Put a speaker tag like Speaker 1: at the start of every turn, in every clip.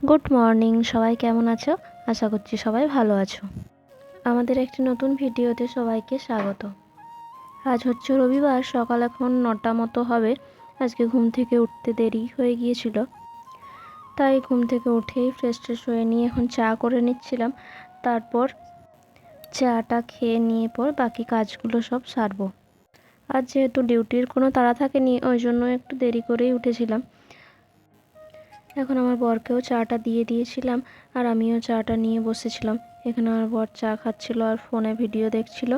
Speaker 1: Good morning, সবাই কেমন আছো? আশা করছি সবাই ভালো আছো। আমাদের একটি নতুন ভিডিওতে সবাইকে স্বাগত। আজ হচ্ছে রবিবার, সকাল এখন 9টা মতো হবে। আজকে ঘুম থেকে উঠতে দেরি হয়ে গিয়েছিল, তাই ঘুম থেকে উঠেই ফ্রেশ হয়ে নিয়ে এখন চা করে নিচ্ছিলাম। তারপর চাটা খেয়ে নিয়ে পর বাকি কাজগুলো সব সারবো। আজ যেহেতু ডিউটির কোনো তাড়া থাকেনি, ওই জন্য একটু দেরি করেই উঠেছিলাম। এখন আমার বরকেও চাটা দিয়ে দিয়েছিলাম আর আমিও চাটা নিয়ে বসেছিলাম। এখানে আমার বর চা খাচ্ছিল আর ফোনে ভিডিও দেখছিল।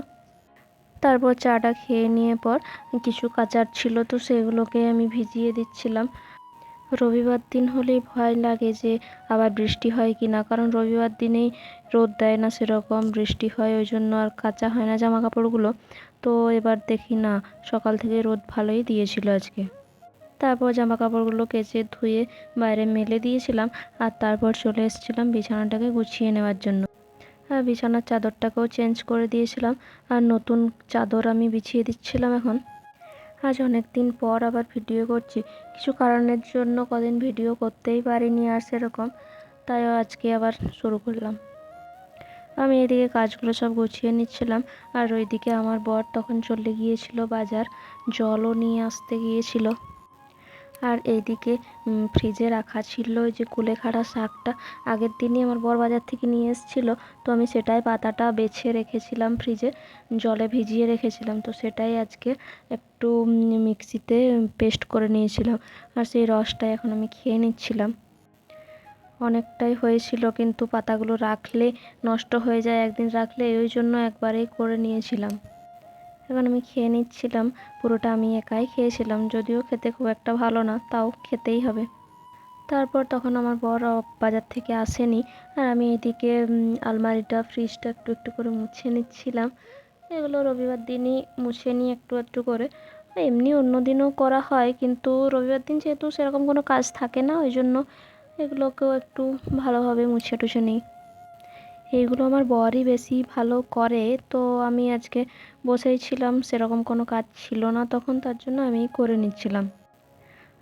Speaker 1: তারপর চাটা খেয়ে নিয়ে পর কিছু কাচার ছিল, তো সেগুলোকে আমি ভিজিয়ে দিচ্ছিলাম। রবিবার দিন হলেই ভয় লাগে যে আবার বৃষ্টি হয় কি না, কারণ রবিবার দিনেই রোদ দেয় না, সেরকম বৃষ্টি হয়, ওই জন্য আর কাচা হয় না জামা কাপড়গুলো। তো এবার দেখি না, সকাল থেকে রোদ ভালোই দিয়েছিল আজকে। তারপর জামা কাপড়গুলো কেচে ধুয়ে বাইরে মেলে দিয়েছিলাম আর তারপর চলে এসেছিলাম বিছানাটাকে গুছিয়ে নেওয়ার জন্য। আর বিছানার চাদরটাকেও চেঞ্জ করে দিয়েছিলাম আর নতুন চাদর আমি বিছিয়ে দিচ্ছিলাম এখন। আজ অনেক দিন পর আবার ভিডিও করছি, কিছু কারণের জন্য কদিন ভিডিও করতেই পারিনি আর সেরকম, তাই আজকে আবার শুরু করলাম। আমি এদিকে কাজগুলো সব গুছিয়ে নিচ্ছিলাম আর ওইদিকে আমার বর তখন চলে গিয়েছিল বাজার, জলও নিয়ে আসতে গিয়েছিল। আর এইদিকে ফ্রিজে রাখা ছিল ওই যে কুলেখাড়া শাকটা, আগের দিনই আমার বর বাজার থেকে নিয়ে এসেছিল, তো আমি সেটাই পাতাটা বেছে রেখেছিলাম ফ্রিজে, জলে ভিজিয়ে রেখেছিলাম। তো সেটাই আজকে একটু মিক্সিতে পেস্ট করে নিয়েছিলাম আর সেই রসটাই এখন আমি খেয়ে নিচ্ছিলাম। অনেকটাই হয়েছিল, কিন্তু পাতাগুলো রাখলে নষ্ট হয়ে যায় একদিন রাখলে, ওই জন্য একবারেই করে নিয়েছিলাম। এখন আমি খেয়ে নিচ্ছিলাম, পুরোটা আমি একাই খেয়েছিলাম, যদিও খেতে খুব একটা ভালো না, তাও খেতেই হবে। তারপর তখন আমার বর বাজার থেকে আসেনি আর আমি এদিকে আলমারিটা ফ্রিজটা একটু একটু করে মুছে নিচ্ছিলাম। এগুলো রবিবার দিনই মুছে নিই একটু একটু করে, এমনি অন্য দিনও করা হয়, কিন্তু রবিবার দিন যেহেতু সেরকম কোনো কাজ থাকে না, ওই জন্য এগুলোকেও একটু ভালোভাবে মুছে টুছে নিই। এইগুলো আমার বরই বেশি ভালো করে, তো আমি আজকে বসেই ছিলাম, সেরকম কোনো কাজ ছিল না তখন, তার জন্য আমি করে নিচ্ছিলাম।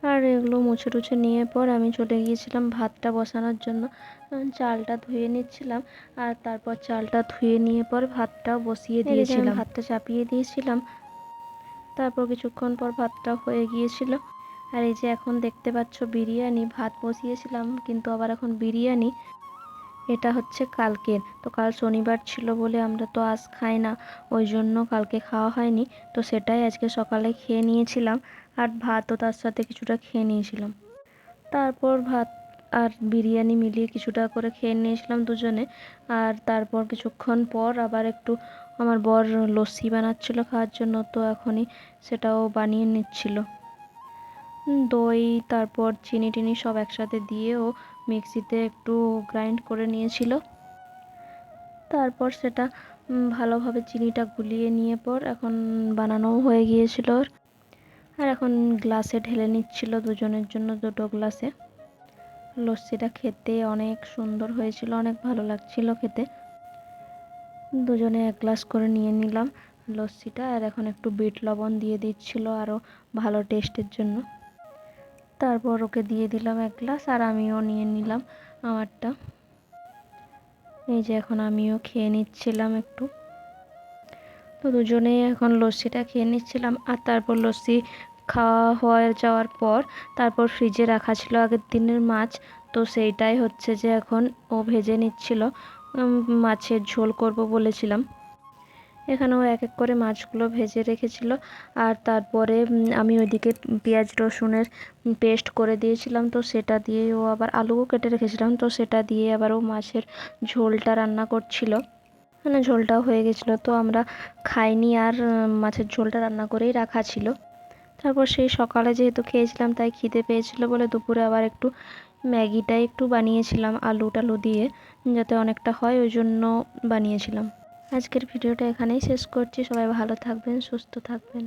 Speaker 1: আর এগুলো মুছে টুছে নিয়ে পর আমি চলে গিয়েছিলাম ভাতটা বসানোর জন্য। চালটা ধুয়ে নিচ্ছিলাম আর তারপর চালটা ধুয়ে নিয়ে পর ভাতটাও বসিয়ে দিয়েছিলাম, ভাতটা চাপিয়ে দিয়েছিলাম। তারপর কিছুক্ষণ পর ভাতটা হয়ে গিয়েছিল। আর এই যে এখন দেখতে পাচ্ছ বিরিয়ানি, ভাত বসিয়েছিলাম কিন্তু আবার এখন বিরিয়ানি। এটা হচ্ছে কালকের, তো কাল শনিবার ছিল বলে আমরা তো আজ খাই না, ওই জন্য কালকে খাওয়া হয়নি, তো সেটাই আজকে সকালে খেয়ে নিয়েছিলাম আর ভাতও তার সাথে কিছুটা খেয়ে নিয়েছিলাম। তারপর ভাত আর বিরিয়ানি মিলিয়ে কিছুটা করে খেয়ে নিয়েছিলাম দুজনে। আর তারপর কিছুক্ষণ পর আবার একটু আমার বর লস্যি বানাচ্ছিল খাওয়ার জন্য, তো এখনই সেটাও বানিয়ে নিচ্ছিল। দই তারপর চিনি টিনি সব একসাথে দিয়েও মিক্সিতে একটু গ্রাইন্ড করে নিয়েছিল। তারপর সেটা ভালোভাবে চিনিটা গুলিয়ে নিয়ে পর এখন বানানোও হয়ে গিয়েছিল আর এখন গ্লাসে ঢেলে নিচ্ছিল দুজনের জন্য, দুটো গ্লাসে। লস্যিটা খেতে অনেক সুন্দর হয়েছিল, অনেক ভালো লাগছিল খেতে। দুজনে এক গ্লাস করে নিয়ে নিলাম লস্যিটা, আর এখন একটু বিট লবণ দিয়ে দিচ্ছিল আরও ভালো টেস্টের জন্য। তারপর ওকে দিয়ে দিলাম এক গ্লাস আর আমিও নিয়ে নিলাম আমারটা। এই যে এখন আমিও খেয়ে নিচ্ছিলাম একটু। তো দুজনেই এখন লস্যিটা খেয়ে নিচ্ছিলাম আর তারপর লস্যি খাওয়া হয়ে যাওয়ার পর তারপর ফ্রিজে রাখা ছিল আগের দিনের মাছ, তো সেইটাই হচ্ছে যে এখন ও ভেজে নিচ্ছিল। মাছের ঝোল করব বলেছিলাম। এখানেও এক এক করে মাছগুলো ভেজে রেখেছিল আর তারপরে আমি ওইদিকে পেঁয়াজ রসুনের পেস্ট করে দিয়েছিলাম, তো সেটা দিয়ে ও আবার আলুও কেটে রেখেছিলাম, তো সেটা দিয়ে আবার ও মাছের ঝোলটা রান্না করছিল। মানে ঝোলটাও হয়ে গেছিলো, তো আমরা খাইনি আর মাছের ঝোলটা রান্না করেই রাখা ছিল। তারপর সেই সকালে যেহেতু খেয়েছিলাম তাই খিদে পেয়েছিল বলে দুপুরে আবার একটু ম্যাগিটাই একটু বানিয়েছিলাম আলু টালু দিয়ে, যাতে অনেকটা হয়, ওই জন্য বানিয়েছিলাম। আজকের ভিডিওটা এখানেই শেষ করছি, সবাই ভালো থাকবেন, সুস্থ থাকবেন।